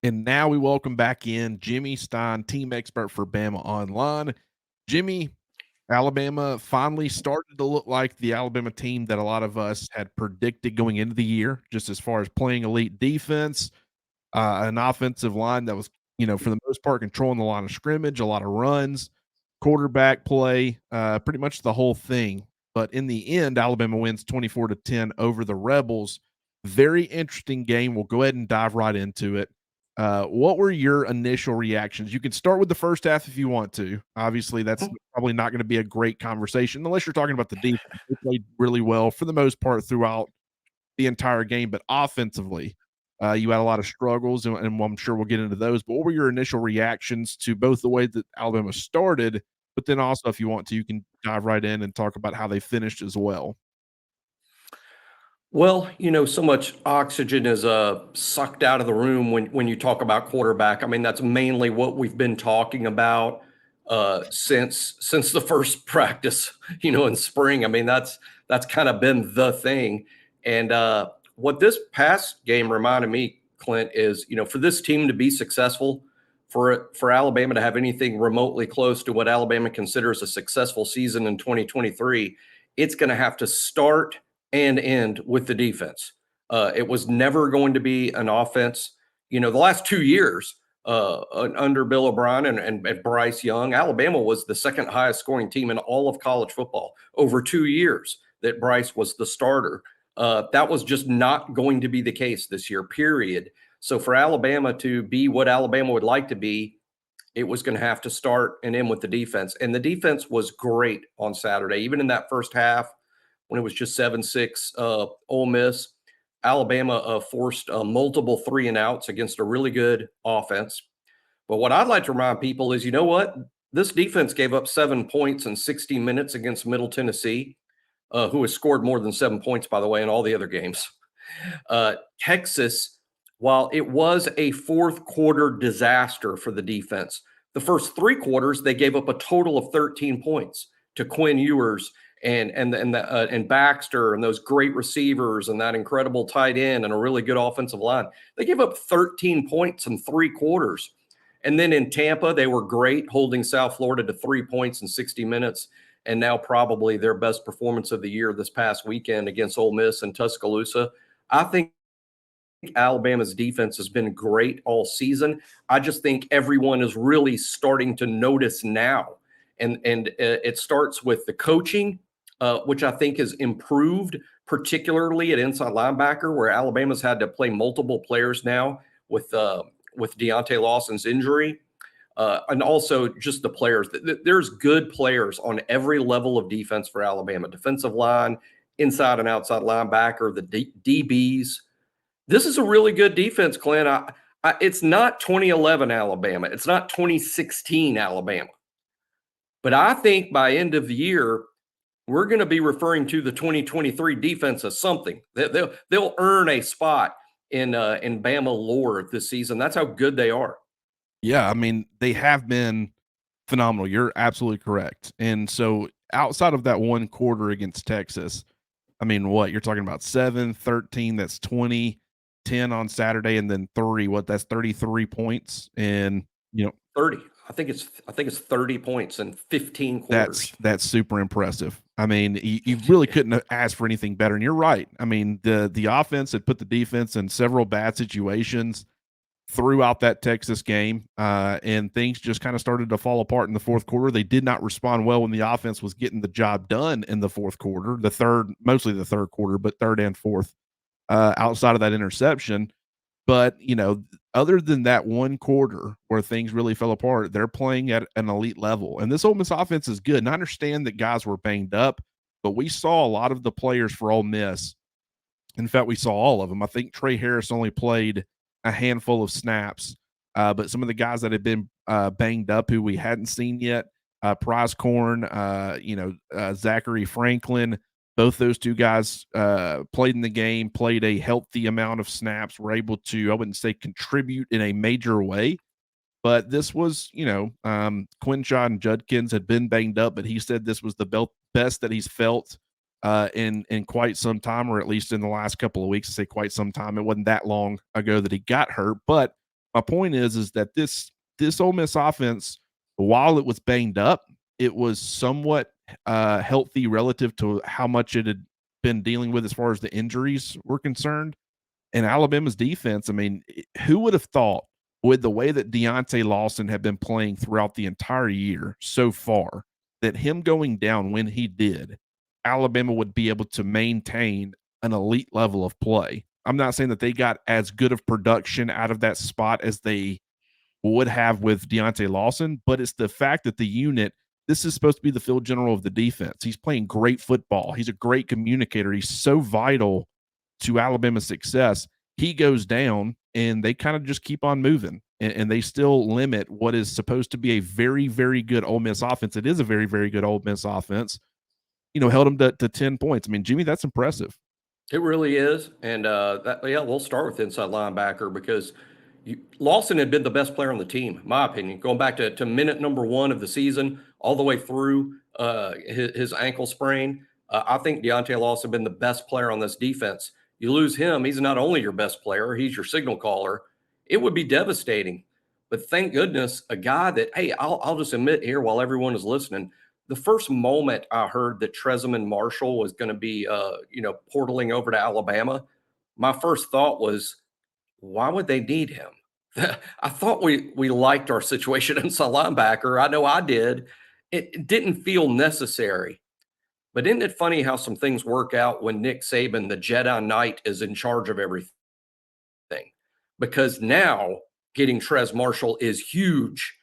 And now we welcome back in Jimmy Stein, team expert for Bama Online. Jimmy, Alabama finally started to look like the Alabama team that a lot of us had predicted going into the year, just as far as playing elite defense, an offensive line that was, for the most part, controlling the line of scrimmage, a lot of runs, quarterback play, pretty much the whole thing. But in the end, Alabama wins 24-10 over the Rebels. Very interesting game. We'll go ahead and dive right into it. What were your initial reactions? You can start with the first half if you want to. Obviously, that's probably not going to be a great conversation unless you're talking about the defense. They played really well for the most part throughout the entire game, but offensively, you had a lot of struggles, and I'm sure we'll get into those. But what were your initial reactions to both the way that Alabama started, but then also, if you want to, you can dive right in and talk about how they finished as well. Well, so much oxygen is sucked out of the room when you talk about quarterback. I mean, that's mainly what we've been talking about since the first practice, in spring. I mean, that's kind of been the thing. And what this past game reminded me, Clint, is for this team to be successful, for Alabama to have anything remotely close to what Alabama considers a successful season in 2023, it's going to have to start and end with the defense. It was never going to be an offense. The last 2 years under Bill O'Brien and Bryce Young, Alabama was the second highest scoring team in all of college football over 2 years that Bryce was the starter. That was just not going to be the case this year, period. So for Alabama to be what Alabama would like to be, it was going to have to start and end with the defense. And the defense was great on Saturday, even in that first half when it was just 7-6 Ole Miss. Alabama forced multiple 3-and-outs against a really good offense. But what I'd like to remind people is, you know what? This defense gave up 7 points in 60 minutes against Middle Tennessee, who has scored more than 7 points, by the way, in all the other games. Texas, while it was a fourth quarter disaster for the defense, the first 3 quarters, they gave up a total of 13 points to Quinn Ewers and Baxter and those great receivers and that incredible tight end and a really good offensive line. They gave up 13 points in 3 quarters. And then in Tampa, they were great, holding South Florida to 3 points in 60 minutes. And now probably their best performance of the year this past weekend against Ole Miss and Tuscaloosa. I think Alabama's defense has been great all season. I just think everyone is really starting to notice now. And it starts with the coaching, which I think has improved, particularly at inside linebacker, where Alabama's had to play multiple players now with Deontay Lawson's injury. And also just the players. There's good players on every level of defense for Alabama. Defensive line, inside and outside linebacker, the DBs. This is a really good defense, Clint. It's not 2011 Alabama. It's not 2016 Alabama. But I think by end of the year, we're going to be referring to the 2023 defense as something. They'll earn a spot in Bama lore this season. That's how good they are. Yeah, I mean, they have been phenomenal. You're absolutely correct. And so outside of that one quarter against Texas, I mean, what you're talking about 7, 13, that's 20, 10 on Saturday, and then 3, that's 33 points. And, 30. I think it's 30 points in 15 quarters. That's super impressive. I mean, you really couldn't ask for anything better. And you're right. I mean, the offense had put the defense in several bad situations throughout that Texas game, and things just kind of started to fall apart in the fourth quarter. They did not respond well when the offense was getting the job done in the fourth quarter, mostly the third quarter, but third and fourth, outside of that interception. But, other than that one quarter where things really fell apart, they're playing at an elite level. And this Ole Miss offense is good. And I understand that guys were banged up, but we saw a lot of the players for Ole Miss. In fact, we saw all of them. I think Trey Harris only played a handful of snaps, but some of the guys that had been banged up who we hadn't seen yet, Prize Corn, Zachary Franklin, both those two guys played in the game, played a healthy amount of snaps, were able to, I wouldn't say contribute in a major way, but this was, Quinshon and Judkins had been banged up, but he said this was the best that he's felt in quite some time, or at least in the last couple of weeks. I say quite some time. It wasn't that long ago that he got hurt, but My point is that this Ole Miss offense, while it was banged up, it was somewhat healthy relative to how much it had been dealing with as far as the injuries were concerned. And Alabama's defense, I mean, who would have thought with the way that Deontay Lawson had been playing throughout the entire year so far, that him going down when he did, Alabama would be able to maintain an elite level of play. I'm not saying that they got as good of production out of that spot as they would have with Deontay Lawson, but it's the fact that the unit, this is supposed to be the field general of the defense. He's playing great football. He's a great communicator. He's so vital to Alabama's success. He goes down and they kind of just keep on moving, and they still limit what is supposed to be a very, very good Ole Miss offense. It is a very, very good Ole Miss offense. Held them to 10 points. I mean, Jimmy, that's impressive. It really is. And we'll start with inside linebacker because Lawson had been the best player on the team, in my opinion, going back to minute number 1 of the season, all the way through his ankle sprain. I think Deontay Lawson had been the best player on this defense. You lose him, he's not only your best player, he's your signal caller. It would be devastating. But thank goodness, a guy that, hey, I'll just admit here while everyone is listening, the first moment I heard that Trezeman Marshall was going to be, portaling over to Alabama, my first thought was, why would they need him? I thought we liked our situation inside linebacker. I know I did. It didn't feel necessary. But isn't it funny how some things work out when Nick Saban, the Jedi Knight, is in charge of everything? Because now getting Trez Marshall is huge.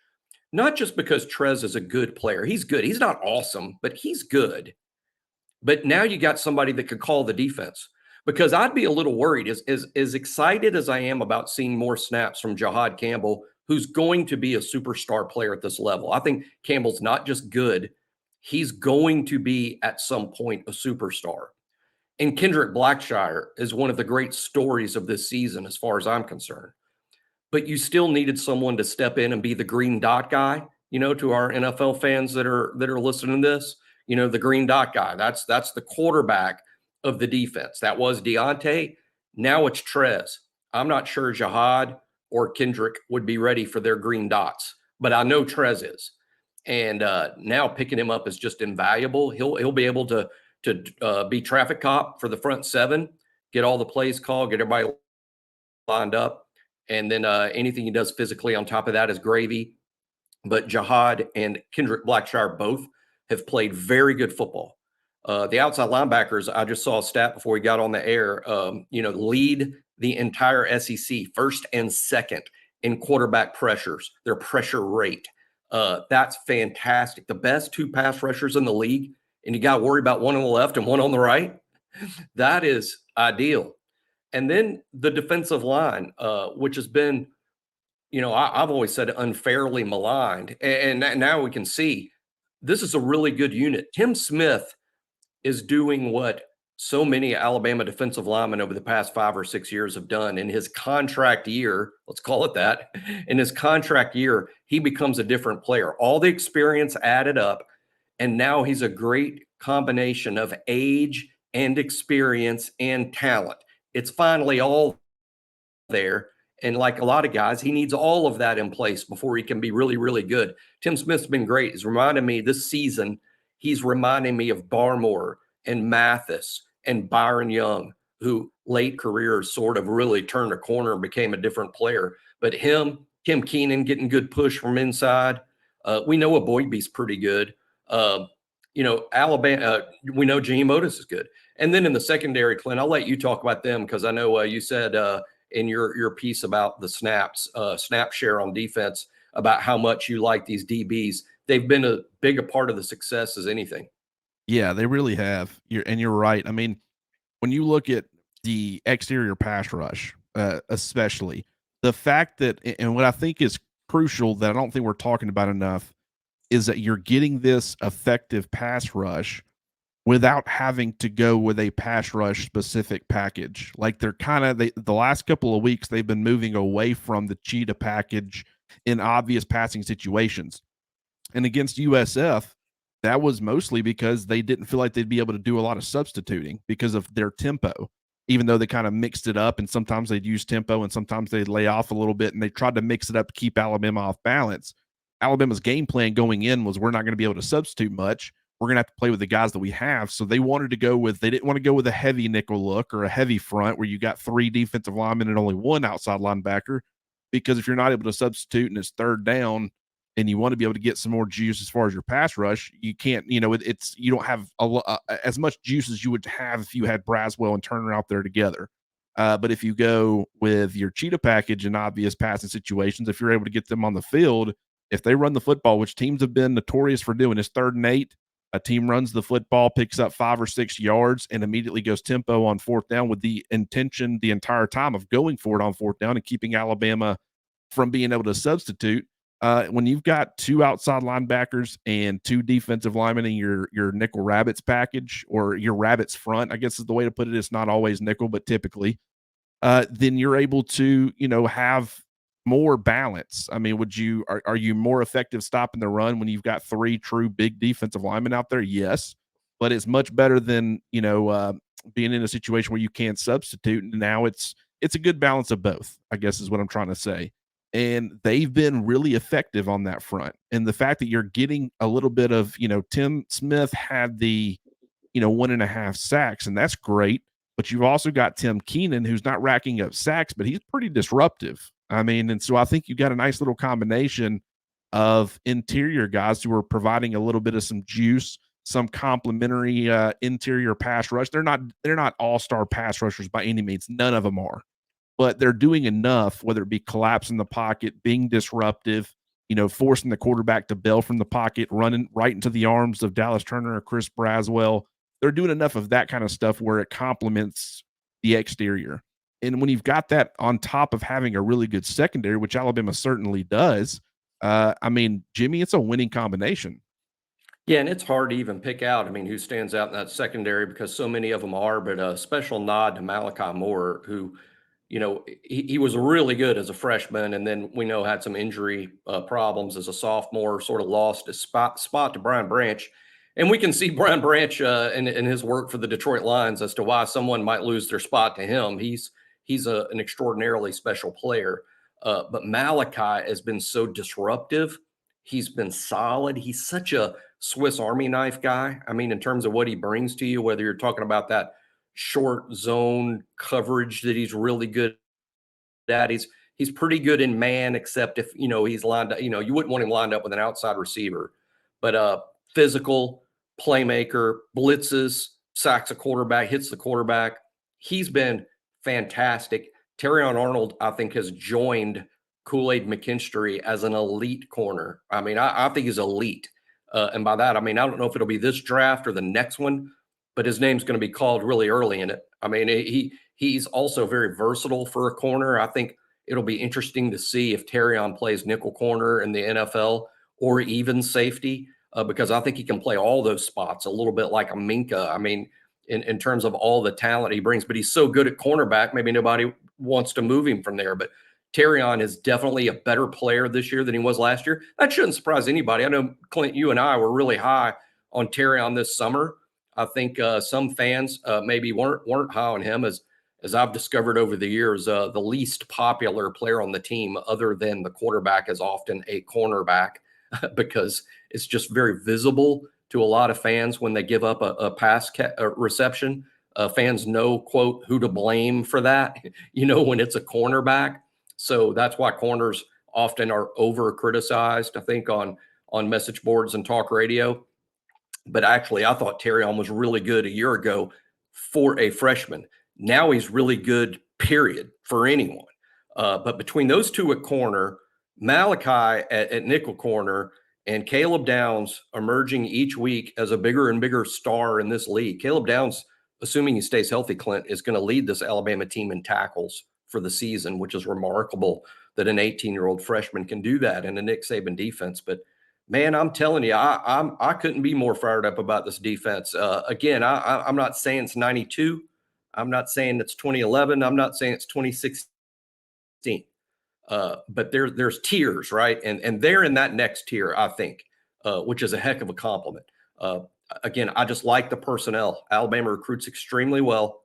Not just because Trez is a good player. He's good. He's not awesome, but he's good. But now you got somebody that could call the defense. Because I'd be a little worried, as excited as I am about seeing more snaps from Jahad Campbell, who's going to be a superstar player at this level. I think Campbell's not just good, he's going to be at some point a superstar. And Kendrick Blackshire is one of the great stories of this season, as far as I'm concerned. But you still needed someone to step in and be the green dot guy, to our NFL fans that are listening to this, the green dot guy. That's the quarterback of the defense. That was Deontay. Now it's Trez. I'm not sure Jahad or Kendrick would be ready for their green dots, but I know Trez is. And now picking him up is just invaluable. He'll be able to be traffic cop for the front 7, get all the plays called, get everybody lined up. And then anything he does physically on top of that is gravy. But Jahad and Kendrick Blackshire both have played very good football. The outside linebackers, I just saw a stat before we got on the air, lead the entire SEC, first and second in quarterback pressures, their pressure rate. That's fantastic. The best 2 pass rushers in the league, and you got to worry about one on the left and one on the right. That is ideal. And then the defensive line, which has been, I've always said unfairly maligned. And now we can see this is a really good unit. Tim Smith is doing what so many Alabama defensive linemen over the past 5 or 6 years have done in his contract year. Let's call it that. In his contract year, he becomes a different player. All the experience added up. And now he's a great combination of age and experience and talent. It's finally all there. And like a lot of guys, he needs all of that in place before he can be really, really good. Tim Smith's been great. He's reminded me this season, he's reminding me of Barmore and Mathis and Byron Young, who late careers sort of really turned a corner and became a different player. But him, Kim Keenan getting good push from inside. We know a Boydby's pretty good. Alabama, we know Gene Motis is good. And then in the secondary, Clint, I'll let you talk about them because I know you said in your piece about the snap share on defense, about how much you like these DBs. They've been as big a part of the success as anything. Yeah, they really have. You're right. I mean, when you look at the exterior pass rush, especially the fact that, and what I think is crucial that I don't think we're talking about enough, is that you're getting this effective pass rush without having to go with a pass rush specific package. Like they're the last couple of weeks, they've been moving away from the cheetah package in obvious passing situations. And against USF, that was mostly because they didn't feel like they'd be able to do a lot of substituting because of their tempo. even though they kind of mixed it up, and sometimes they'd use tempo and sometimes they'd lay off a little bit, and they tried to mix it up to keep Alabama off balance. Alabama's game plan going in was, we're not going to be able to substitute much. We're going to have to play with the guys that we have. So they didn't want to go with a heavy nickel look or a heavy front where you got 3 defensive linemen and only 1 outside linebacker. Because if you're not able to substitute and it's third down and you want to be able to get some more juice as far as your pass rush, you can't, you don't have as much juice as you would have if you had Braswell and Turner out there together. But if you go with your cheetah package in obvious passing situations, if you're able to get them on the field, if they run the football, which teams have been notorious for doing, is 3rd and 8, a team runs the football, picks up 5 or 6 yards, and immediately goes tempo on 4th down with the intention the entire time of going for it on 4th down and keeping Alabama from being able to substitute. When you've got 2 outside linebackers and 2 defensive linemen in your nickel rabbits package, or your rabbits front, I guess is the way to put it. It's not always nickel, but typically, then you're able to, have more balance. I mean, are you more effective stopping the run when you've got 3 true big defensive linemen out there? Yes, but it's much better than, being in a situation where you can't substitute. And now it's a good balance of both, I guess is what I'm trying to say. And they've been really effective on that front. And the fact that you're getting a little bit of, Tim Smith had the, 1.5 sacks, and that's great. But you've also got Tim Keenan, who's not racking up sacks, but he's pretty disruptive. I mean, and so I think you got a nice little combination of interior guys who are providing a little bit of some juice, some complementary interior pass rush. They're not all-star pass rushers by any means. None of them are, but they're doing enough, whether it be collapsing the pocket, being disruptive, forcing the quarterback to bail from the pocket, running right into the arms of Dallas Turner or Chris Braswell. They're doing enough of that kind of stuff where it complements the exterior. And when you've got that on top of having a really good secondary, which Alabama certainly does, I mean, Jimmy, it's a winning combination. Yeah, and it's hard to even pick out, I mean, who stands out in that secondary because so many of them are, but a special nod to Malachi Moore, who, he was really good as a freshman, and then we know had some injury problems as a sophomore, sort of lost his spot to Brian Branch. And we can see Brian Branch in his work for the Detroit Lions as to why someone might lose their spot to him. He's an extraordinarily special player. But Malachi has been so disruptive. He's been solid. He's such a Swiss Army knife guy. I mean, in terms of what he brings to you, whether you're talking about that short zone coverage that he's really good at. He's pretty good in man, except if he's lined up, you wouldn't want him lined up with an outside receiver. But physical, playmaker, blitzes, sacks a quarterback, hits the quarterback. He's been fantastic. Terrion Arnold, I think, has joined Kool-Aid McKinstry as an elite corner. I mean, I think he's elite. And by that, I mean, I don't know if it'll be this draft or the next one, but his name's going to be called really early in it. I mean, he's also very versatile for a corner. I think it'll be interesting to see if Terrion plays nickel corner in the NFL or even safety, because I think he can play all those spots a little bit like a Minka. I mean, in terms of all the talent he brings, but he's so good at cornerback, maybe nobody wants to move him from there. But Terrion is definitely a better player this year than he was last year. That shouldn't surprise anybody. I know, Clint, you and I were really high on Terrion this summer. I think some fans maybe weren't high on him, as I've discovered over the years. The least popular player on the team, other than the quarterback, is often a cornerback because it's just very visible to a lot of fans when they give up a pass reception. Fans know, quote, who to blame for that, when it's a cornerback. So that's why corners often are over criticized, I think, on message boards and talk radio. But actually, I thought Terrion was really good a year ago for a freshman. Now he's really good, period, for anyone. But between those two at corner, Malachi at nickel corner, and Caleb Downs emerging each week as a bigger and bigger star in this league. Caleb Downs, assuming he stays healthy, Clint, is going to lead this Alabama team in tackles for the season, which is remarkable that an 18-year-old freshman can do that in a Nick Saban defense. But man, I'm telling you, I couldn't be more fired up about this defense. Again, I'm not saying it's 92. I'm not saying it's 2011. I'm not saying it's 2016. But there's tiers, right? And they're in that next tier, I think, which is a heck of a compliment. Again, I just like the personnel. Alabama recruits extremely well.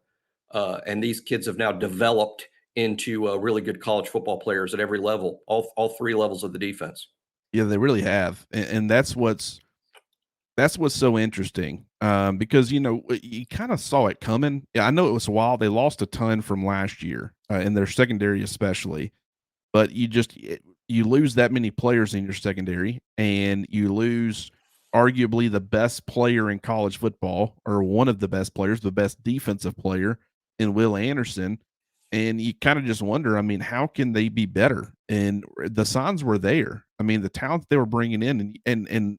And these kids have now developed into really good college football players at every level, all three levels of the defense. Yeah, they really have, and that's what's so interesting, because you kind of saw it coming. Yeah, I know it was wild. They lost a ton from last year in their secondary, especially. But you lose that many players in your secondary, and you lose arguably the best player in college football, or one of the best players, the best defensive player in Will Anderson. And you kind of just wonder, I mean, how can they be better? And the signs were there. I mean, the talent they were bringing in, and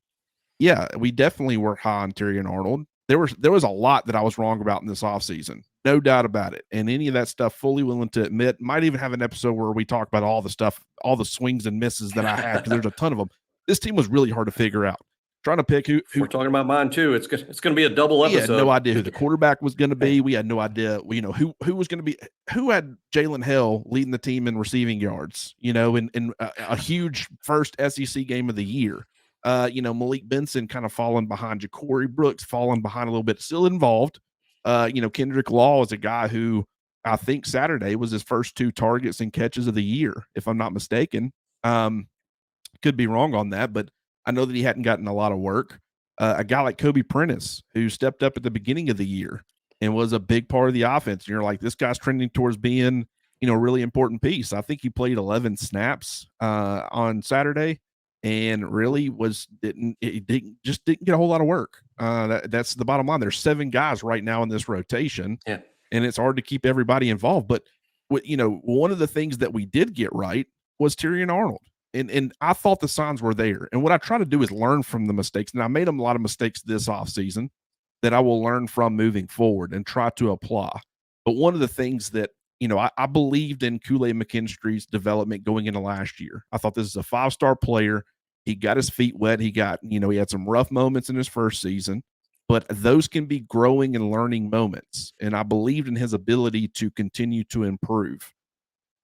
yeah, we definitely were high on Terry and Arnold. There was a lot that I was wrong about in this offseason. No doubt about it. And any of that stuff, fully willing to admit. Might even have an episode where we talk about all the stuff, all the swings and misses that I had, because there's a ton of them. This team was really hard to figure out. Trying to pick who We're talking about mine too. It's going to be a double we episode. had no idea who the quarterback was going to be. We had no idea, who was going to be, who had Jalen Hill leading the team in receiving yards, in a huge first SEC game of the year. Malik Benson kind of falling behind, Ja'Cory Brooks falling behind a little bit, still involved. Kendrick Law is a guy who I think Saturday was his first 2 targets and catches of the year, if I'm not mistaken. Could be wrong on that, but I know that he hadn't gotten a lot of work. A guy like Kobe Prentice, who stepped up at the beginning of the year and was a big part of the offense. And you're like, this guy's trending towards being, a really important piece. I think he played 11 snaps on Saturday, and really didn't get a whole lot of work. That's the bottom line. There's 7 guys right now in this rotation, Yeah. and it's hard to keep everybody involved. But one of the things that we did get right was Tyrion Arnold. And I thought the signs were there. And what I try to do is learn from the mistakes. And I made a lot of mistakes this offseason that I will learn from moving forward and try to apply. But one of the things that, I believed in Kool-Aid McKinstry's development going into last year. I thought this is a 5-star player. He got his feet wet. He had some rough moments in his first season, but those can be growing and learning moments. And I believed in his ability to continue to improve.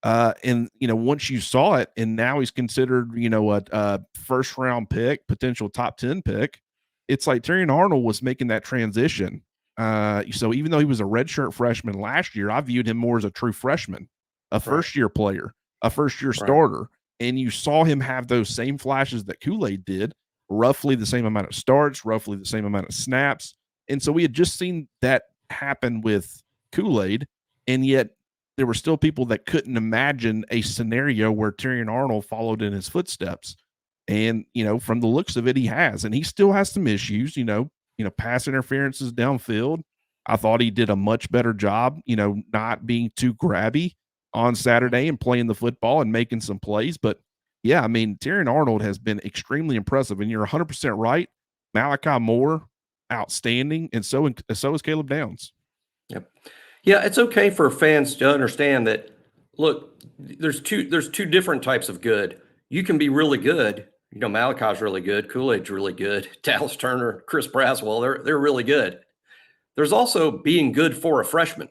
And once you saw it, and now he's considered, a first round pick, potential top 10 pick. It's like Terry Arnold was making that transition. So even though he was a redshirt freshman last year, I viewed him more as a true freshman, a first year player, a first year starter. And you saw him have those same flashes that Kool-Aid did, roughly the same amount of starts, roughly the same amount of snaps. And so we had just seen that happen with Kool-Aid, and yet there were still people that couldn't imagine a scenario where Tyrion Arnold followed in his footsteps. And, from the looks of it, he has, and he still has some issues, pass interferences downfield. I thought he did a much better job, not being too grabby on Saturday and playing the football and making some plays. But yeah, I mean, Tyrion Arnold has been extremely impressive, and you're 100% right. Malachi Moore, outstanding. And so is Caleb Downs. Yep. Yeah, it's okay for fans to understand that. Look, there's two different types of good. You can be really good. Malachi's really good. Kool-Aid's really good. Dallas Turner, Chris Braswell, they're really good. There's also being good for a freshman.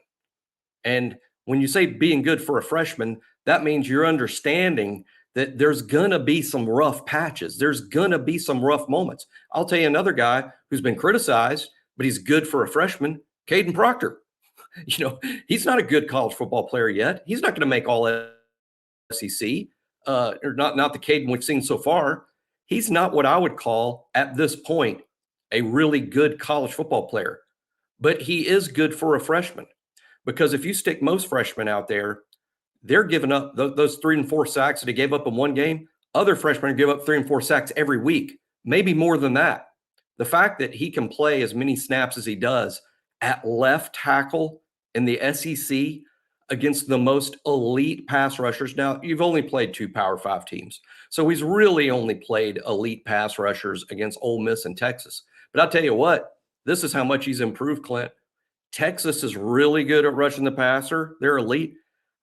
And when you say being good for a freshman, that means you're understanding that there's gonna be some rough patches. There's gonna be some rough moments. I'll tell you another guy who's been criticized, but he's good for a freshman, Caden Proctor. He's not a good college football player yet. He's not going to make all SEC, or not the Caden we've seen so far. He's not what I would call at this point a really good college football player, but he is good for a freshman, because if you stick most freshmen out there, they're giving up those 3 and 4 sacks that he gave up in one game. Other freshmen give up 3 and 4 sacks every week, maybe more than that. The fact that he can play as many snaps as he does at left tackle in the SEC against the most elite pass rushers. Now, you've only played 2 Power 5 teams, so he's really only played elite pass rushers against Ole Miss and Texas. But I'll tell you what, this is how much he's improved, Clint. Texas is really good at rushing the passer. They're elite.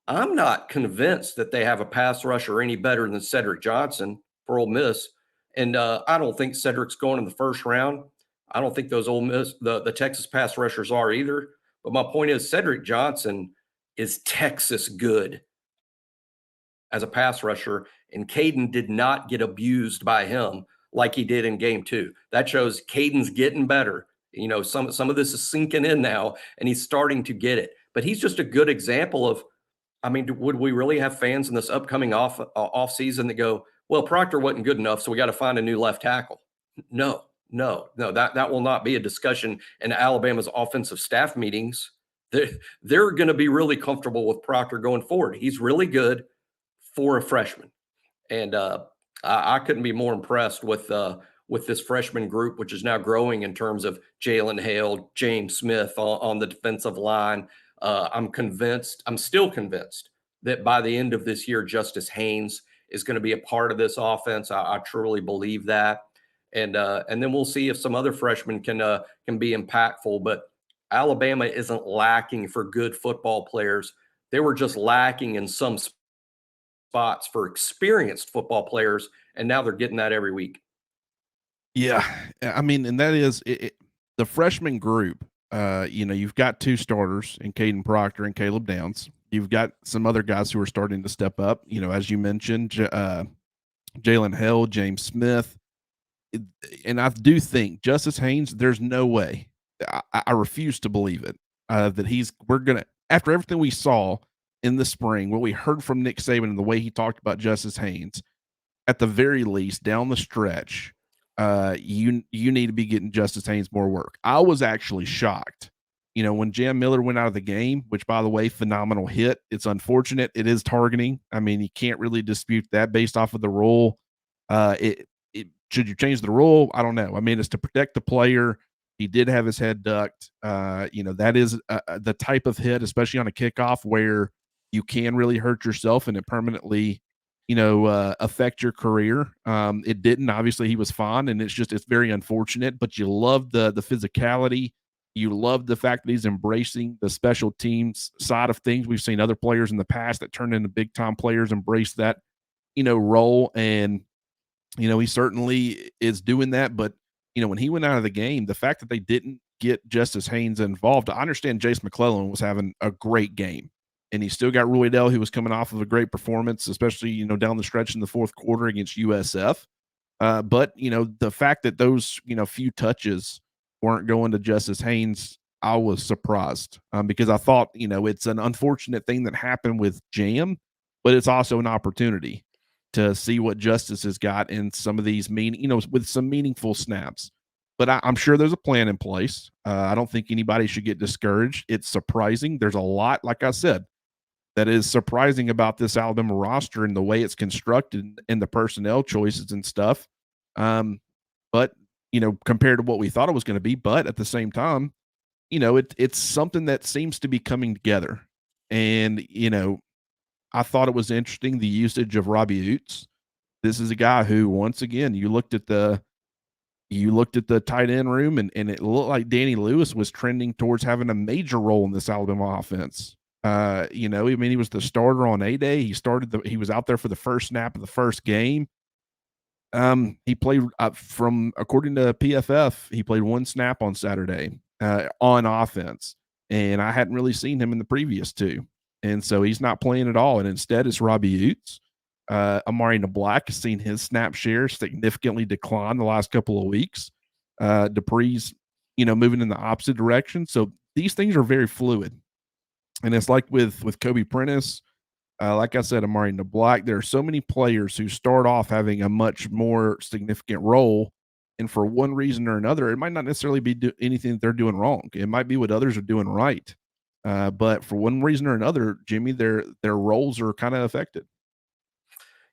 I'm not convinced that they have a pass rusher any better than Cedric Johnson for Ole Miss. And I don't think Cedric's going in the first round. I don't think those Ole Miss, the Texas pass rushers are either. But my point is, Cedric Johnson is Texas good as a pass rusher, and Caden did not get abused by him like he did in game 2. That shows Caden's getting better. Some of this is sinking in now, and he's starting to get it. but he's just a good example of, I mean, would we really have fans in this upcoming off season that go, well, Proctor wasn't good enough, so we got to find a new left tackle? No, no, no. That will not be a discussion in Alabama's offensive staff meetings. They're going to be really comfortable with Proctor going forward. He's really good for a freshman, and I couldn't be more impressed with this freshman group, which is now growing in terms of Jalen Hale, James Smith on the defensive line. I'm still convinced that by the end of this year, Justice Haynes is going to be a part of this offense. I truly believe that. And then we'll see if some other freshmen can be impactful. But Alabama isn't lacking for good football players. They were just lacking in some spots for experienced football players, and now they're getting that every week. Yeah, I mean, and that is the freshman group. You've got two starters in Caden Proctor and Caleb Downs. You've got some other guys who are starting to step up. As you mentioned, Jalen Hale, James Smith, and I do think Justice Haynes. There's no way. I refuse to believe it that we're gonna, after everything we saw in the spring, what we heard from Nick Saban and the way he talked about Justice Haynes, at the very least, down the stretch, you need to be getting Justice Haynes more work. I was actually shocked, when Jam Miller went out of the game, which, by the way, phenomenal hit. It's unfortunate. It is targeting. I mean, you can't really dispute that based off of the rule. Should you change the rule? I don't know. I mean, it's to protect the player. He did have his head ducked. That is the type of hit, especially on a kickoff, where you can really hurt yourself and it permanently, affect your career. It didn't. Obviously, he was fine, and it's very unfortunate. But you love the physicality. You love the fact that he's embracing the special teams side of things. We've seen other players in the past that turned into big time players embrace that, role, and he certainly is doing that. But when he went out of the game, the fact that they didn't get Justice Haynes involved, I understand Jace McClellan was having a great game. And he still got Roy Dell, who was coming off of a great performance, especially, down the stretch in the fourth quarter against USF. But, the fact that those, few touches weren't going to Justice Haynes, I was surprised because I thought, it's an unfortunate thing that happened with Jam, but it's also an opportunity to see what Justice has got in some of these with some meaningful snaps. But I'm sure there's a plan in place. I don't think anybody should get discouraged. It's surprising. There's a lot, like I said, that is surprising about this Alabama roster and the way it's constructed and the personnel choices and stuff. But, compared to what we thought it was going to be, but at the same time, it's something that seems to be coming together. And, I thought it was interesting, the usage of Robbie Oots. This is a guy who, once again, you looked at the tight end room and it looked like Danny Lewis was trending towards having a major role in this Alabama offense. He was the starter on A-Day. He was out there for the first snap of the first game. He played according to PFF, he played one snap on Saturday on offense, and I hadn't really seen him in the previous two. And so he's not playing at all. And instead it's Robbie Oots. Amari Nablack has seen his snap share significantly decline the last couple of weeks. Dupree's, moving in the opposite direction. So these things are very fluid. And it's like with Kobe Prentice, like I said, Amari Nablack, there are so many players who start off having a much more significant role. And for one reason or another, it might not necessarily be anything that they're doing wrong. It might be what others are doing right. But for one reason or another, Jimmy, their roles are kind of affected.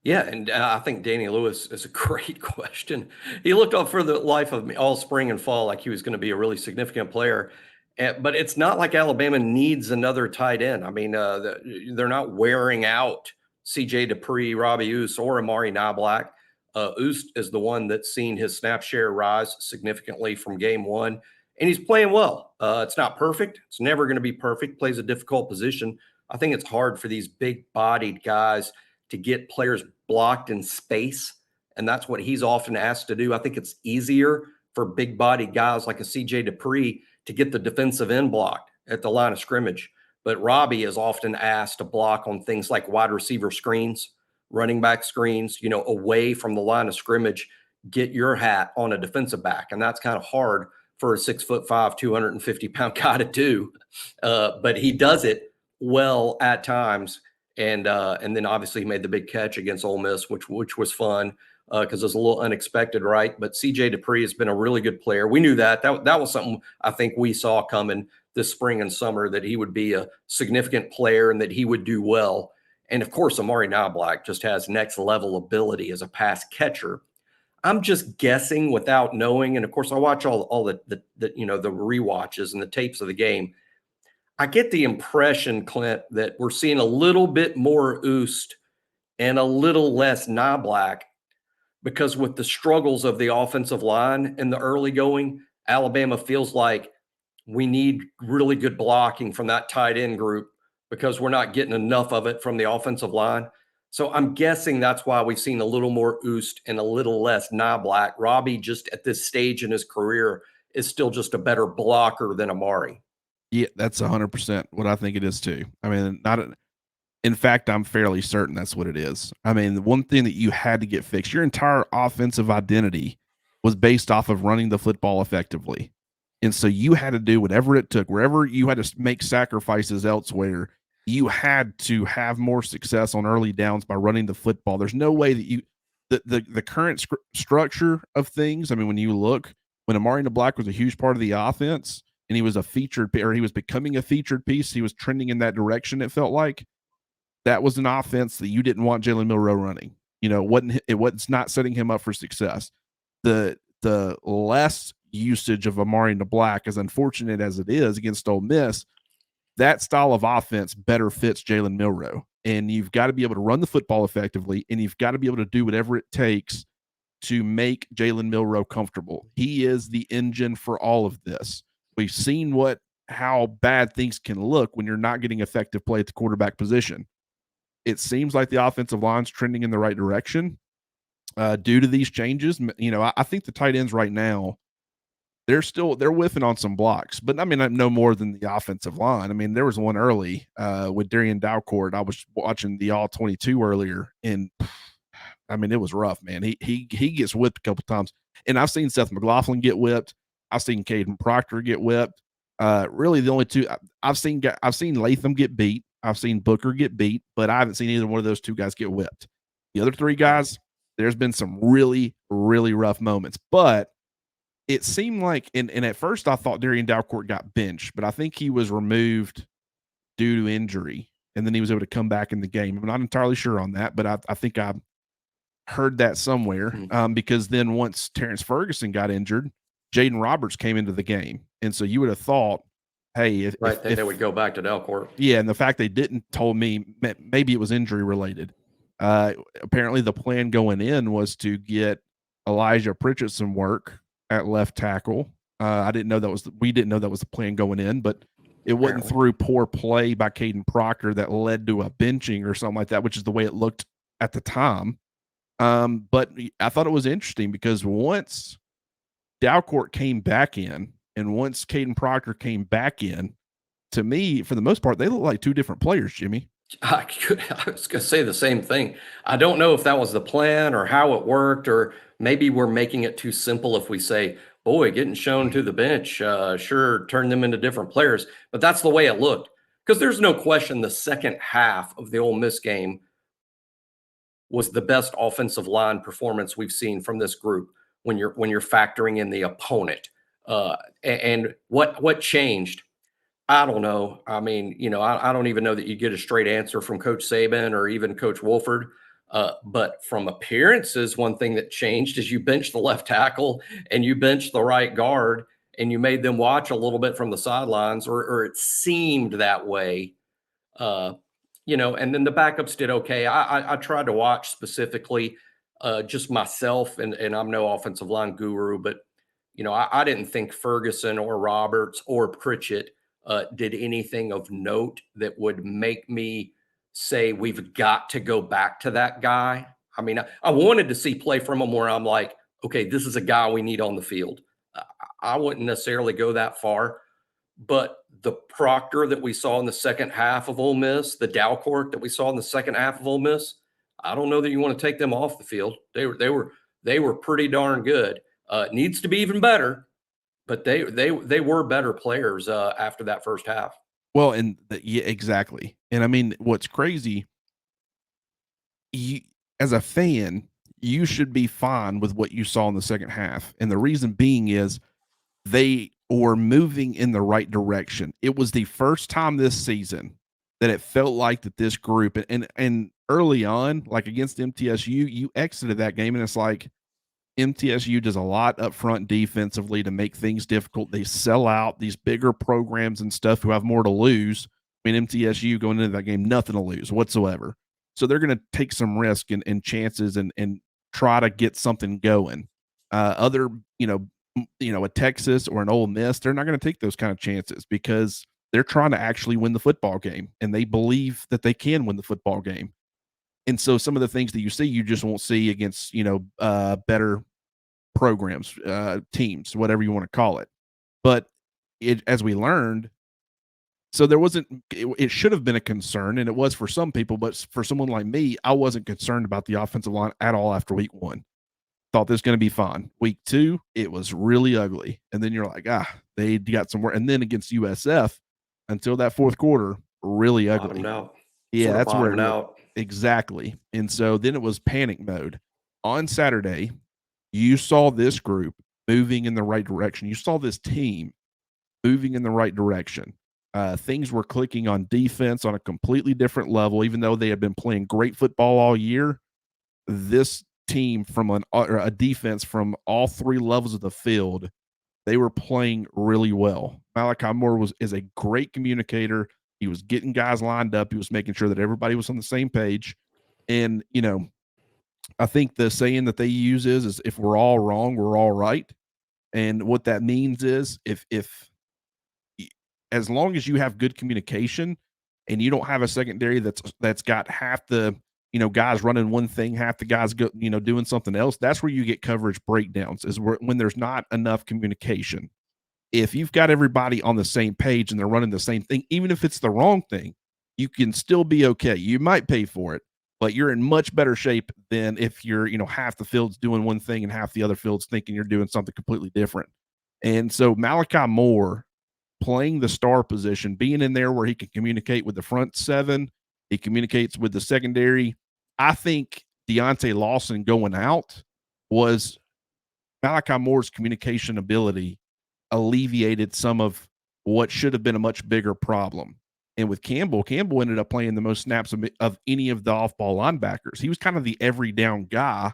Yeah, and I think Danny Lewis is a great question. He looked up for the life of me all spring and fall like he was going to be a really significant player. But it's not like Alabama needs another tight end. I mean, they're not wearing out C.J. Dupree, Robbie Oust, or Amari Niblack. Oust is the one that's seen his snap share rise significantly from game one, and he's playing well. It's not perfect. It's never going to be perfect. Plays a difficult position. I think it's hard for these big-bodied guys to get players blocked in space, and that's what he's often asked to do. I think it's easier for big-bodied guys like a C.J. Dupree to get the defensive end blocked at the line of scrimmage. But Robbie is often asked to block on things like wide receiver screens, running back screens, away from the line of scrimmage, get your hat on a defensive back. And that's kind of hard for a 6'5", 250-pound guy to do. But he does it well at times. And then obviously he made the big catch against Ole Miss, which was fun because it was a little unexpected, right? But CJ Dupree has been a really good player. We knew that was something I think we saw coming this spring and summer, that he would be a significant player and that he would do well. And of course, Amari Knobloch just has next level ability as a pass catcher. I'm just guessing without knowing. And of course, I watch all the the rewatches and the tapes of the game. I get the impression, Clint, that we're seeing a little bit more Oost and a little less Knobloch, because with the struggles of the offensive line in the early going, Alabama feels like we need really good blocking from that tight end group because we're not getting enough of it from the offensive line. So I'm guessing that's why we've seen a little more Oost and a little less Knobloch. Robbie, just at this stage in his career, is still just a better blocker than Amari. Yeah, that's 100% what I think it is too. I mean, in fact, I'm fairly certain that's what it is. I mean, the one thing that you had to get fixed, your entire offensive identity was based off of running the football effectively. And so you had to do whatever it took, wherever you had to make sacrifices elsewhere, you had to have more success on early downs by running the football. There's no way that the current structure of things. I mean, when you look, when Amari Black was a huge part of the offense and he was he was becoming a featured piece, he was trending in that direction, it felt like. That was an offense that you didn't want Jalen Milroe running. It was not setting him up for success. The less usage of Amari Black, as unfortunate as it is against Ole Miss, that style of offense better fits Jalen Milroe. And you've got to be able to run the football effectively, and you've got to be able to do whatever it takes to make Jalen Milroe comfortable. He is the engine for all of this. We've seen how bad things can look when you're not getting effective play at the quarterback position. It seems like the offensive line's trending in the right direction due to these changes. I think the tight ends right now, they're whiffing on some blocks, but I mean, no more than the offensive line. I mean, there was one early with Darian Dalcourt. I was watching the All 22 earlier, and I mean, it was rough, man. He gets whipped a couple times, and I've seen Seth McLaughlin get whipped. I've seen Caden Proctor get whipped. Really, the only two I've seen Latham get beat. I've seen Booker get beat, but I haven't seen either one of those two guys get whipped. The other three guys, there's been some really, really rough moments. But it seemed like, and at first I thought Darian Dalcourt got benched, but I think he was removed due to injury, and then he was able to come back in the game. I'm not entirely sure on that, but I think I heard that somewhere because then once Terrence Ferguson got injured, Jaden Roberts came into the game. And so you would have thought, hey, if they would go back to Dalcourt. Yeah, and the fact they didn't told me maybe it was injury related. Apparently, the plan going in was to get Elijah Pritchett some work at left tackle. We didn't know that was the plan going in, but it wasn't through poor play by Caden Proctor that led to a benching or something like that, which is the way it looked at the time. But I thought it was interesting because once Dalcourt came back in, and once Caden Proctor came back in, to me, for the most part, they look like two different players, Jimmy. I was going to say the same thing. I don't know if that was the plan or how it worked, or maybe we're making it too simple if we say, boy, getting shown to the bench, sure, turn them into different players. But that's the way it looked. Because there's no question the second half of the Ole Miss game was the best offensive line performance we've seen from this group when you're factoring in the opponent. And what changed? I don't know. I mean, I don't even know that you get a straight answer from Coach Saban or even Coach Wolford. But from appearances, one thing that changed is you benched the left tackle and you benched the right guard, and you made them watch a little bit from the sidelines, or it seemed that way. And then the backups did okay. I tried to watch specifically just myself, and I'm no offensive line guru, but I didn't think Ferguson or Roberts or Pritchett did anything of note that would make me say we've got to go back to that guy. I mean, I wanted to see play from him where I'm like, okay, this is a guy we need on the field. I wouldn't necessarily go that far, but the Proctor that we saw in the second half of Ole Miss, the Dalcourt that we saw in the second half of Ole Miss, I don't know that you want to take them off the field. They were pretty darn good. It needs to be even better, but they were better players after that first half. Well, and yeah, exactly. And I mean, what's crazy, you as a fan, you should be fine with what you saw in the second half. And the reason being is they were moving in the right direction. It was the first time this season that it felt like that this group and early on, like against MTSU, you exited that game and it's like MTSU does a lot up front defensively to make things difficult. They sell out these bigger programs and stuff who have more to lose. I mean, MTSU going into that game, nothing to lose whatsoever. So they're going to take some risk and chances and try to get something going. Other, a Texas or an Ole Miss, they're not going to take those kind of chances because they're trying to actually win the football game and they believe that they can win the football game. And so some of the things that you see, you just won't see against, better programs, teams, whatever you want to call it. But as we learned, so there wasn't, it should have been a concern, and it was for some people, but for someone like me, I wasn't concerned about the offensive line at all after week one. Thought this was going to be fine. Week two, it was really ugly. And then you're like, they got some work. And then against USF, until that fourth quarter, really ugly. Bottomed out. Yeah, Sort of that's where it bottomed out. exactly. And so then it was panic mode. On Saturday, you saw this group moving in the right direction. You saw this team moving in the right direction. Things were clicking on defense on a completely different level, even though they had been playing great football all year. This team from a defense from all three levels of the field, they were playing really well. Malachi Moore is a great communicator. He was getting guys lined up. He was making sure that everybody was on the same page. And, I think the saying that they use is if we're all wrong, we're all right. And what that means is if as long as you have good communication and you don't have a secondary that's got half the guys running one thing, half the guys doing something else, that's where you get coverage breakdowns is when there's not enough communication. If you've got everybody on the same page and they're running the same thing, even if it's the wrong thing, you can still be okay. You might pay for it, but you're in much better shape than if you're, half the field's doing one thing and half the other field's thinking you're doing something completely different. And so Malachi Moore playing the star position, being in there where he can communicate with the front seven, he communicates with the secondary. I think Deontay Lawson going out was Malachi Moore's communication ability alleviated some of what should have been a much bigger problem. And with Campbell ended up playing the most snaps of any of the off-ball linebackers. He was kind of the every down guy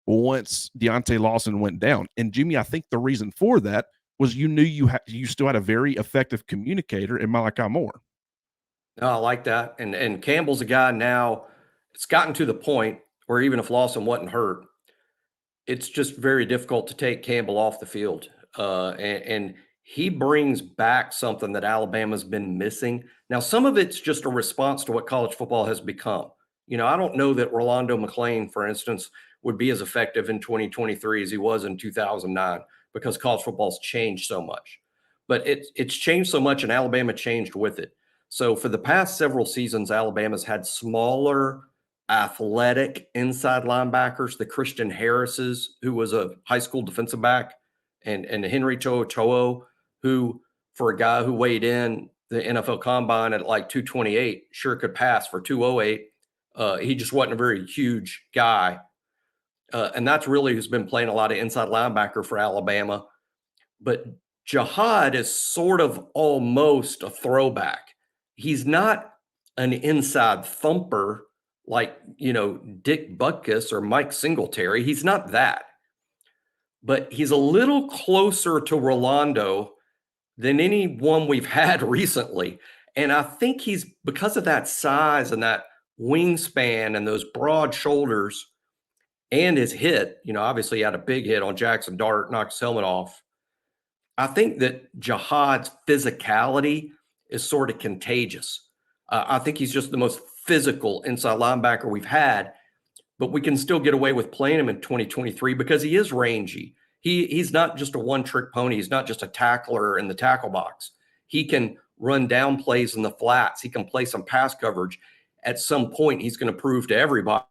once Deontay Lawson went down. And Jimmy, I think the reason for that was you knew you still had a very effective communicator in Malachi Moore. No, I like that. And Campbell's a guy now, it's gotten to the point where even if Lawson wasn't hurt, it's just very difficult to take Campbell off the field. And he brings back something that Alabama's been missing. Now, some of it's just a response to what college football has become. I don't know that Rolando McClain, for instance, would be as effective in 2023 as he was in 2009 because college football's changed so much. But it's changed so much, and Alabama changed with it. So for the past several seasons, Alabama's had smaller, athletic inside linebackers, the Christian Harrises, who was a high school defensive back, and Henry To'oTo'o, who, for a guy who weighed in the NFL Combine at like 228, sure could pass for 208. He just wasn't a very huge guy. And that's really who's been playing a lot of inside linebacker for Alabama. But Jihad is sort of almost a throwback. He's not an inside thumper like, Dick Butkus or Mike Singletary. He's not that. But he's a little closer to Rolando than anyone we've had recently. And I think he's, because of that size and that wingspan and those broad shoulders and his hit, obviously he had a big hit on Jackson Dart, knocked his helmet off. I think that Jihad's physicality is sort of contagious. I think he's just the most physical inside linebacker we've had, but we can still get away with playing him in 2023 because he is rangy. He's not just a one-trick pony. He's not just a tackler in the tackle box. He can run down plays in the flats. He can play some pass coverage. At some point, he's going to prove to everybody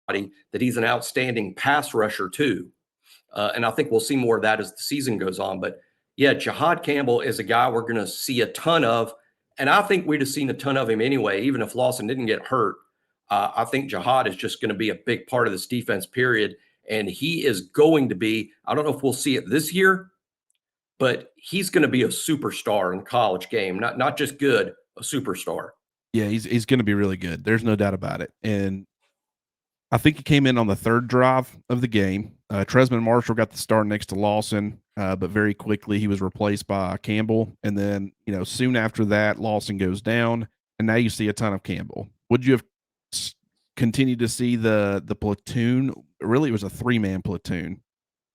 that he's an outstanding pass rusher too. And I think we'll see more of that as the season goes on. But Yeah, Jahad Campbell is a guy we're going to see a ton of. And I think we'd have seen a ton of him anyway, even if Lawson didn't get hurt. I think Jahad is just going to be a big part of this defense, period. And he is going to be, I don't know if we'll see it this year, but he's going to be a superstar in college game. Not just good, a superstar. Yeah, he's going to be really good. There's no doubt about it. And I think he came in on the third drive of the game. Tresman Marshall got the start next to Lawson, but very quickly he was replaced by Campbell. And then, soon after that, Lawson goes down, and now you see a ton of Campbell. Would you have continued to see the platoon? Really, it was a 3-man platoon.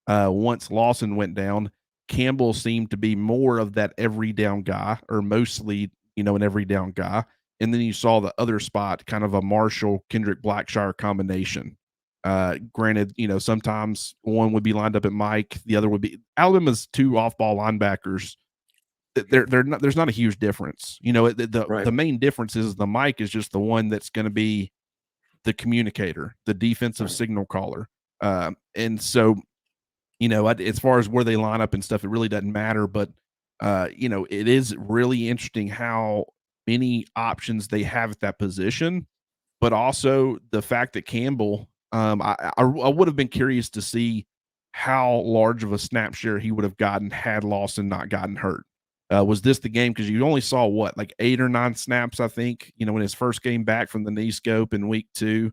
Once Lawson went down, Campbell seemed to be more of that every down guy, or mostly, an every down guy. And then you saw the other spot, kind of a Marshall Kendrick Blackshire combination. Granted, sometimes one would be lined up at Mike, the other would be Alabama's 2 off-ball linebackers. They're not, there's not a huge difference. The main difference is the Mike is just the one that's going to be the communicator, the defensive signal caller. And so, as far as where they line up and stuff, it really doesn't matter. But, it is really interesting how many options they have at that position, but also the fact that Campbell, I would have been curious to see how large of a snap share he would have gotten had Lawson not gotten hurt. Was this the game? Because you only saw like 8 or 9 snaps, I think, in his first game back from the knee scope in week 2.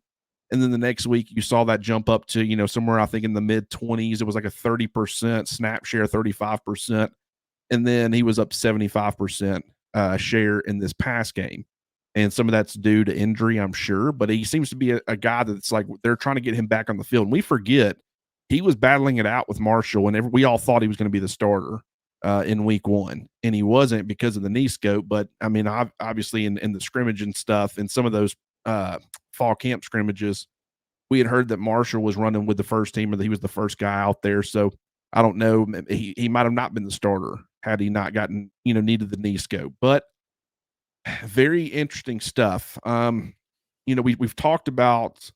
And then the next week you saw that jump up to, somewhere I think in the mid 20s. It was like a 30% snap share, 35%. And then he was up 75% share in this past game. And some of that's due to injury, I'm sure. But he seems to be a guy that's like they're trying to get him back on the field. And we forget he was battling it out with Marshall, and we all thought he was going to be the starter in week 1. And he wasn't because of the knee scope. But, I mean, obviously in the scrimmage and stuff and some of those fall camp scrimmages, we had heard that Marshall was running with the first team or that he was the first guy out there. So I don't know. He might have not been the starter had he not gotten, needed the knee scope. But very interesting stuff. We've talked about,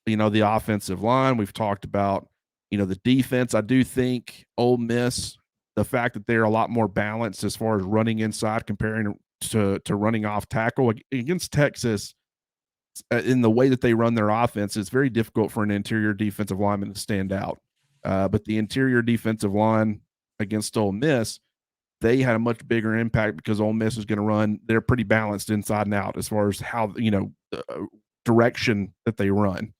the offensive line. We've talked about, the defense. I do think Ole Miss, the fact that they're a lot more balanced as far as running inside comparing to running off tackle against Texas, in the way that they run their offense, it's very difficult for an interior defensive lineman to stand out. But the interior defensive line against Ole Miss, they had a much bigger impact because Ole Miss is going to run. They're pretty balanced inside and out as far as how, direction that they run.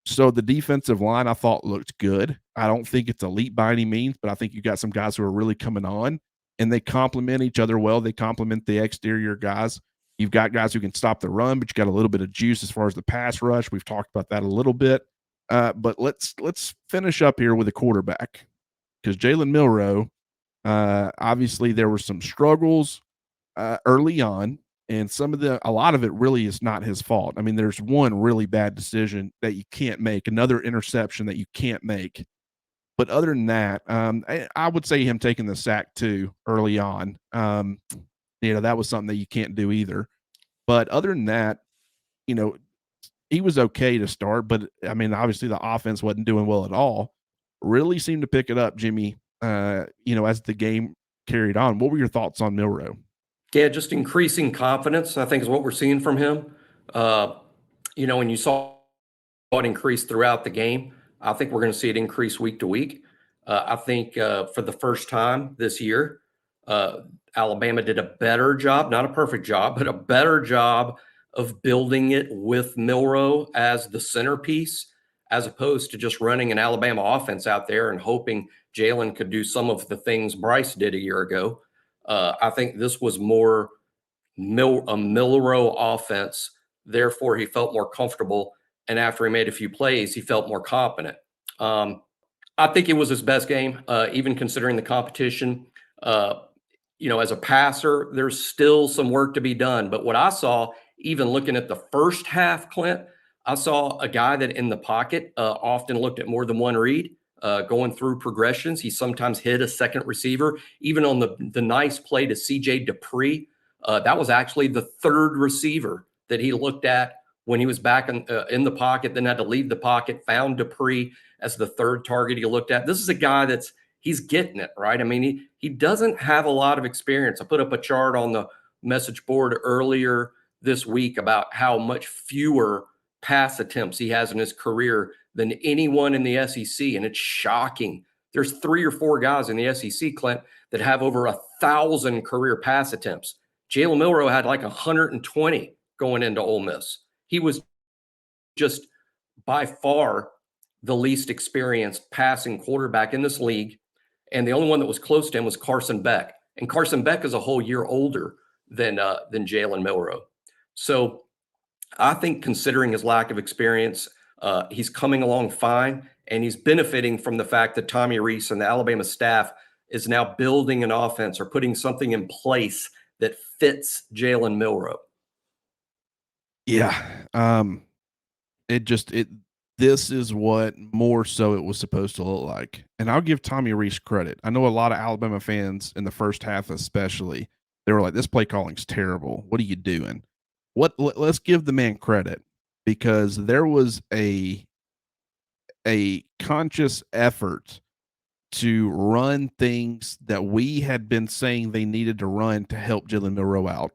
So the defensive line I thought looked good. I don't think it's elite by any means, but I think you got some guys who are really coming on, and they complement each other well. They complement the exterior guys. You've got guys who can stop the run, but you got a little bit of juice as far as the pass rush. We've talked about that a little bit. But let's finish up here with a quarterback, because Jalen Milroe, obviously there were some struggles early on, and a lot of it really is not his fault. I mean, there's one really bad decision that you can't make, another interception that you can't make. But other than that, I would say him taking the sack too early on. That was something that you can't do either. But other than that, he was okay to start. But, I mean, obviously the offense wasn't doing well at all. Really seemed to pick it up, Jimmy, as the game carried on. What were your thoughts on Milroe? Yeah, just increasing confidence, I think, is what we're seeing from him. When you saw it increase throughout the game, I think we're going to see it increase week to week. I think for the first time this year, Alabama did a better job, not a perfect job, but a better job of building it with Milroe as the centerpiece, as opposed to just running an Alabama offense out there and hoping Jalen could do some of the things Bryce did a year ago. I think this was more a Milroe offense. Therefore, he felt more comfortable. And after he made a few plays, he felt more confident. I think it was his best game, even considering the competition. As a passer, there's still some work to be done. But what I saw, even looking at the first half, Clint, I saw a guy that in the pocket often looked at more than one read. Going through progressions. He sometimes hit a second receiver, even on the nice play to CJ Dupree. That was actually the third receiver that he looked at when he was back in the pocket, then had to leave the pocket, found Dupree as the third target he looked at. This is a guy that's he's getting it, right? I mean, he doesn't have a lot of experience. I put up a chart on the message board earlier this week about how much fewer pass attempts he has in his career than anyone in the SEC, and it's shocking. There's 3 or 4 guys in the SEC, Clint, that have over 1,000 career pass attempts. Jalen Milroe had like 120 going into Ole Miss. He was just by far the least experienced passing quarterback in this league. And the only one that was close to him was Carson Beck. And Carson Beck is a whole year older than Jalen Milroe. So I think, considering his lack of experience, he's coming along fine, and he's benefiting from the fact that Tommy Rees and the Alabama staff is now building an offense or putting something in place that fits Jalen Milroe. Yeah. This is what more so it was supposed to look like. And I'll give Tommy Rees credit. I know a lot of Alabama fans in the first half, especially, they were like, this play calling's terrible. What are you doing? Let's give the man credit, because there was a conscious effort to run things that we had been saying they needed to run to help Jalen Milroe out.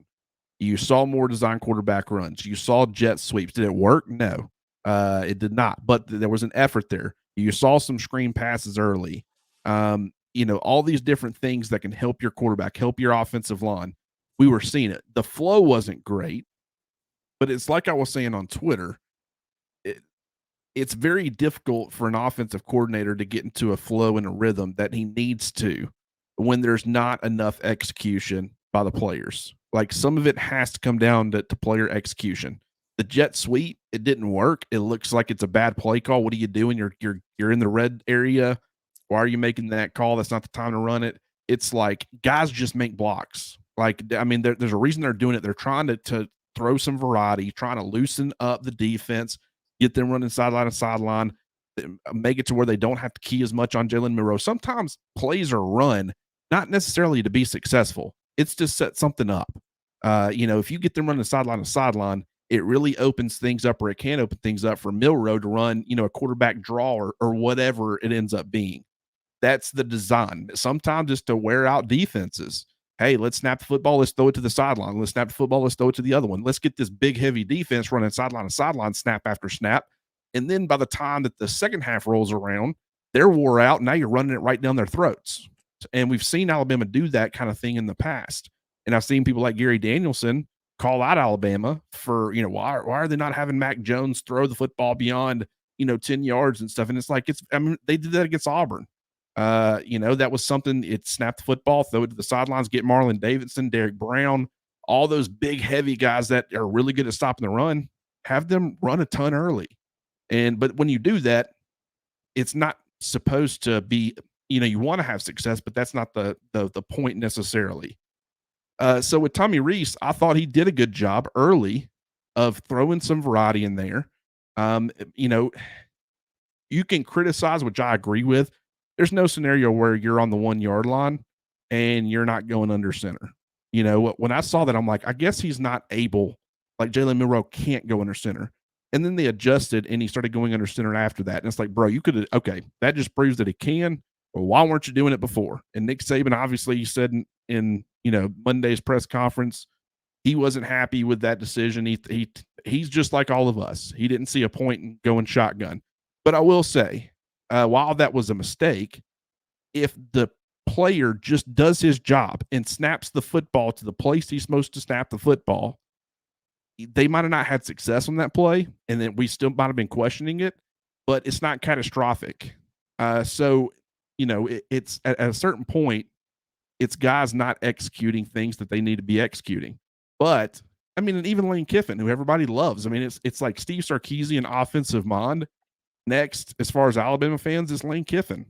You saw more design quarterback runs. You saw jet sweeps. Did it work? No, it did not. But there was an effort there. You saw some screen passes early. All these different things that can help your quarterback, help your offensive line. We were seeing it. The flow wasn't great, but it's like I was saying on Twitter. It's very difficult for an offensive coordinator to get into a flow and a rhythm that he needs to when there's not enough execution by the players. Like, some of it has to come down to player execution. The jet sweep, it didn't work. It looks like it's a bad play call. What are you doing? You're in the red area. Why are you making that call? That's not the time to run it. It's like, guys just make blocks. Like, I mean, there's a reason they're doing it. They're trying to throw some variety, trying to loosen up the defense, get them running sideline to sideline, make it to where they don't have to key as much on Jalen Milroe. Sometimes plays are run not necessarily to be successful. It's to set something up. If you get them running sideline to sideline, it really opens things up, or it can open things up for Milroe to run, a quarterback draw or whatever it ends up being. That's the design. Sometimes it's to wear out defenses. Hey, let's snap the football. Let's throw it to the sideline. Let's snap the football. Let's throw it to the other one. Let's get this big, heavy defense running sideline to sideline, snap after snap. And then by the time that the second half rolls around, they're wore out. Now you're running it right down their throats. And we've seen Alabama do that kind of thing in the past. And I've seen people like Gary Danielson call out Alabama for, why are they not having Mac Jones throw the football beyond, 10 yards and stuff? And it's like, they did that against Auburn. That was something. It snapped the football, throw it to the sidelines, get Marlon Davidson, Derek Brown, all those big, heavy guys that are really good at stopping the run, have them run a ton early. But when you do that, it's not supposed to be, you want to have success, but that's not the point necessarily. So with Tommy Rees, I thought he did a good job early of throwing some variety in there. You can criticize, which I agree with. There's no scenario where you're on the 1 yard line and you're not going under center. When I saw that, I'm like, I guess he's not able, like Jalen Milroe can't go under center. And then they adjusted and he started going under center after that. And it's like, bro, you could, okay, that just proves that he can. Well, why weren't you doing it before? And Nick Saban, obviously, he said in Monday's press conference, he wasn't happy with that decision. He's just like all of us. He didn't see a point in going shotgun. But I will say, while that was a mistake, if the player just does his job and snaps the football to the place he's supposed to snap the football, they might have not had success on that play, and then we still might have been questioning it, but it's not catastrophic. It's at a certain point, it's guys not executing things that they need to be executing. But I mean, and even Lane Kiffin, who everybody loves. I mean, it's like Steve Sarkisian offensive mind. Next, as far as Alabama fans, is Lane Kiffin.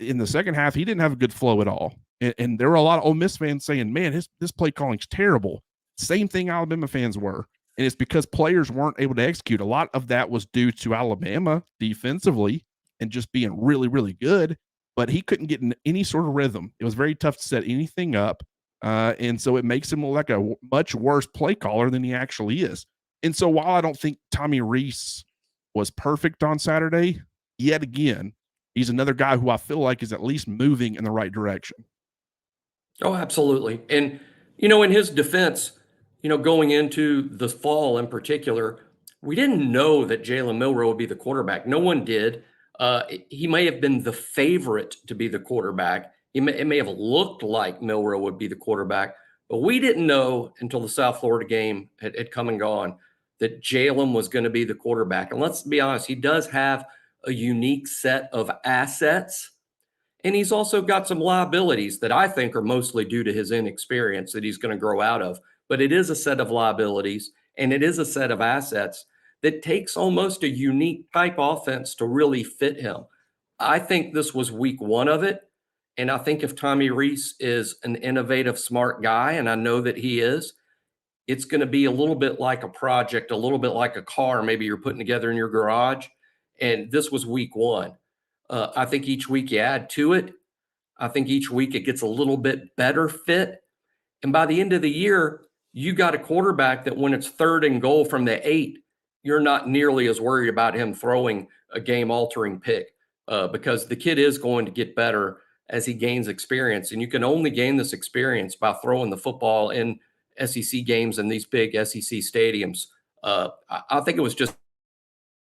In the second half, he didn't have a good flow at all. And there were a lot of Ole Miss fans saying, man, this play calling's terrible. Same thing Alabama fans were. And it's because players weren't able to execute. A lot of that was due to Alabama defensively and just being really, really good. But he couldn't get in any sort of rhythm. It was very tough to set anything up. And so it makes him look like a much worse play caller than he actually is. And so while I don't think Tommy Rees was perfect on Saturday, yet again, he's another guy who I feel like is at least moving in the right direction. Oh, absolutely. And, in his defense, going into the fall in particular, we didn't know that Jalen Milroe would be the quarterback. No one did. He may have been the favorite to be the quarterback. It may have looked like Milroe would be the quarterback, but we didn't know until the South Florida game had come and gone that Jalen was going to be the quarterback. And let's be honest, he does have a unique set of assets, and he's also got some liabilities that I think are mostly due to his inexperience that he's going to grow out of. But it is a set of liabilities and it is a set of assets that takes almost a unique type offense to really fit him. I think this was week one of it. And I think if Tommy Rees is an innovative, smart guy, and I know that he is, it's going to be a little bit like a project, a little bit like a car maybe you're putting together in your garage. And this was week one. I think each week you add to it. I think each week it gets a little bit better fit. And by the end of the year, you got a quarterback that when it's 3rd and goal from the 8, you're not nearly as worried about him throwing a game altering pick because the kid is going to get better as he gains experience. And you can only gain this experience by throwing the football in SEC games and these big SEC stadiums. I think it was just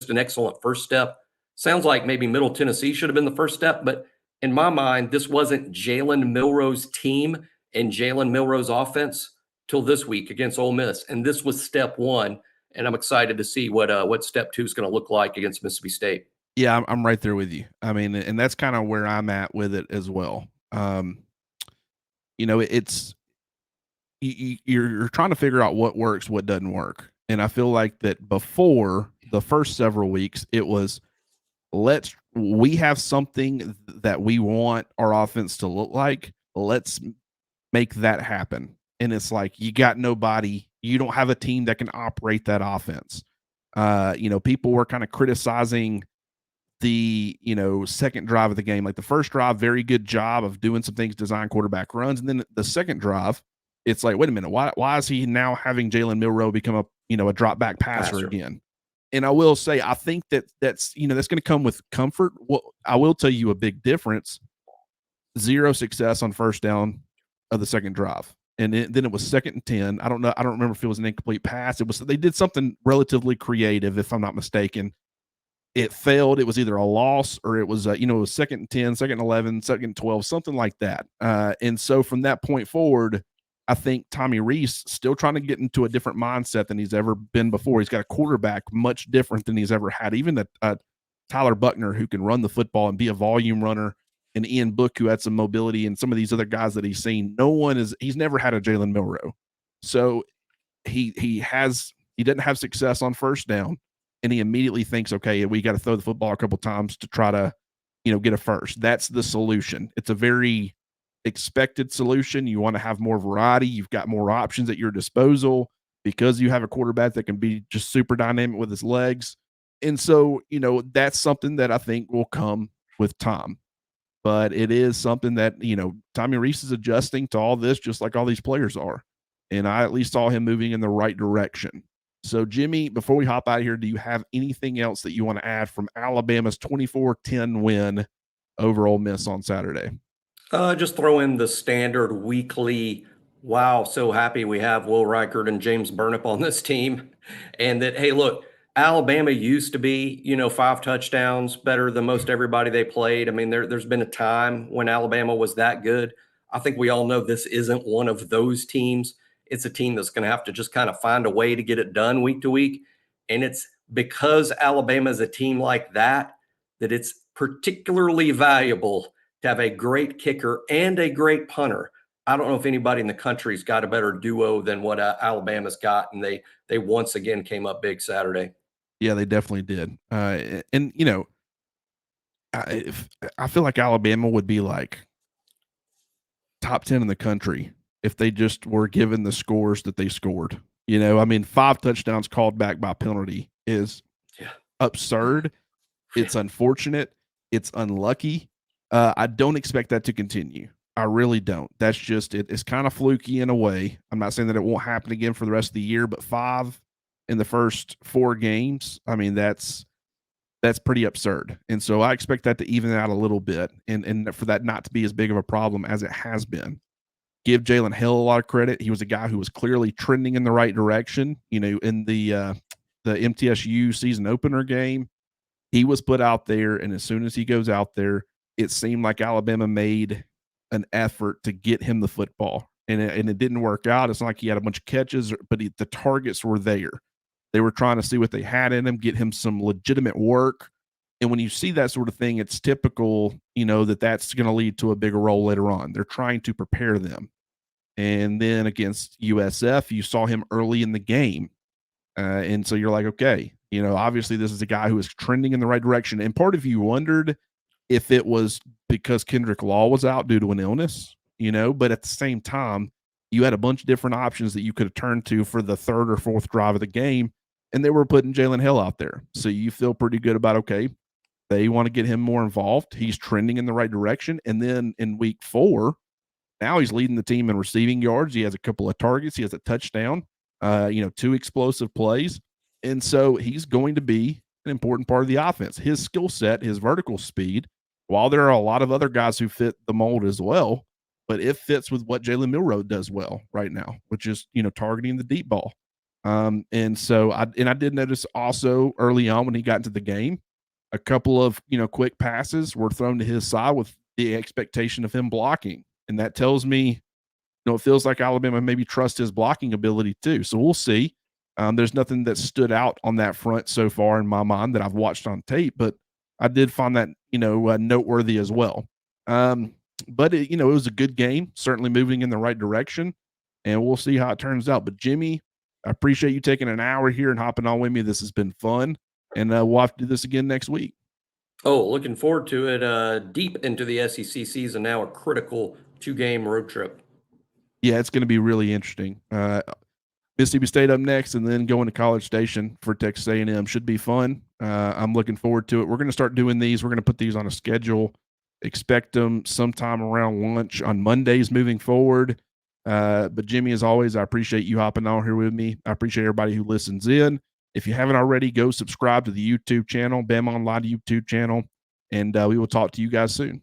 an excellent first step. Sounds like maybe Middle Tennessee should have been the first step, but in my mind, this wasn't Jalen Milroe's team and Jalen Milroe's offense till this week against Ole Miss, and this was step one. And I'm excited to see what step two is going to look like against Mississippi State. Yeah, I'm right there with you. I mean, and that's kind of where I'm at with it as well. It's you're trying to figure out what works, what doesn't work, and I feel like that before the first several weeks, it was we have something that we want our offense to look like. Let's make that happen. And it's like you got nobody, you don't have a team that can operate that offense. People were kind of criticizing the second drive of the game. Like the first drive, very good job of doing some things, design quarterback runs, and then the second drive, it's like, wait a minute, why is he now having Jalen Milroe become a drop back passer again? And I will say, I think that's going to come with comfort. Well, I will tell you a big difference: 0 success on first down of the second drive, and then it was 2nd and 10. I don't know. I don't remember if it was an incomplete pass. They did something relatively creative, if I'm not mistaken. It failed. It was either a loss or it was it was 2nd and 10, 2nd and 11, 2nd and 12, something like that. And so from that point forward, I think Tommy Rees still trying to get into a different mindset than he's ever been before. He's got a quarterback much different than he's ever had. Even Tyler Buckner, who can run the football and be a volume runner, and Ian Book, who had some mobility, and some of these other guys that he's seen. He's never had a Jalen Milroe. So he doesn't have success on first down, and he immediately thinks, okay, we got to throw the football a couple times to try to, get a first. That's the solution. It's a very expected solution. You want to have more variety. You've got more options at your disposal because you have a quarterback that can be just super dynamic with his legs. And so, that's something that I think will come with time. But it is something that, Tommy Rees is adjusting to all this just like all these players are. And I at least saw him moving in the right direction. So, Jimmy, before we hop out of here, do you have anything else that you want to add from Alabama's 24-10 win over Ole Miss on Saturday? Just throw in the standard weekly, wow, so happy we have Will Reichard and James Burnip on this team. And that, hey, look, Alabama used to be, 5 touchdowns better than most everybody they played. I mean, there's been a time when Alabama was that good. I think we all know this isn't one of those teams. It's a team that's going to have to just kind of find a way to get it done week to week. And it's because Alabama is a team like that it's particularly valuable to have a great kicker and a great punter. I don't know if anybody in the country's got a better duo than what Alabama's got, and they once again came up big Saturday. Yeah, they definitely did. And I feel like Alabama would be like top 10 in the country if they just were given the scores that they scored. 5 touchdowns called back by penalty is absurd. It's unfortunate. It's unlucky. I don't expect that to continue. I really don't. That's just it. It's kind of fluky in a way. I'm not saying that it won't happen again for the rest of the year, but 5 in the first 4 games. I mean, that's that's pretty absurd. And so I expect that to even out a little bit and for that not to be as big of a problem as it has been. Give Jalen Hill a lot of credit. He was a guy who was clearly trending in the right direction. In the MTSU season opener game, he was put out there, and as soon as he goes out there, it seemed like Alabama made an effort to get him the football, and it didn't work out. It's not like he had a bunch of catches, but the targets were there. They were trying to see what they had in him, get him some legitimate work. And when you see that sort of thing, it's typical, that's going to lead to a bigger role later on. They're trying to prepare them. And then against USF, you saw him early in the game. And so you're like, okay, obviously this is a guy who is trending in the right direction. And part of you wondered if it was because Kendrick Law was out due to an illness, but at the same time, you had a bunch of different options that you could have turned to for the third or fourth drive of the game, and they were putting Jalen Hill out there. So you feel pretty good about, okay, they want to get him more involved. He's trending in the right direction. And then in week 4, now he's leading the team in receiving yards. He has a couple of targets. He has a touchdown, 2 explosive plays. And so he's going to be an important part of the offense. His skill set, his vertical speed, while there are a lot of other guys who fit the mold as well, but it fits with what Jalen Milroe does well right now, which is, targeting the deep ball. And so I did notice also early on when he got into the game, a couple of, quick passes were thrown to his side with the expectation of him blocking. And that tells me, it feels like Alabama maybe trusts his blocking ability too. So we'll see. There's nothing that stood out on that front so far in my mind that I've watched on tape, but I did find that, noteworthy as well. But it was a good game, certainly moving in the right direction, and we'll see how it turns out. But Jimmy, I appreciate you taking an hour here and hopping on with me. This has been fun, and we'll have to do this again next week. Oh, looking forward to it. Deep into the SEC season now, a critical 2-game road trip. Yeah, it's going to be really interesting. Mississippi State up next, and then going to College Station for Texas A&M should be fun. I'm looking forward to it. We're going to start doing these. We're going to put these on a schedule. Expect them sometime around lunch on Mondays moving forward. But Jimmy, as always, I appreciate you hopping on here with me. I appreciate everybody who listens in. If you haven't already, go subscribe to the YouTube channel, BamaOnLine YouTube channel, and we will talk to you guys soon.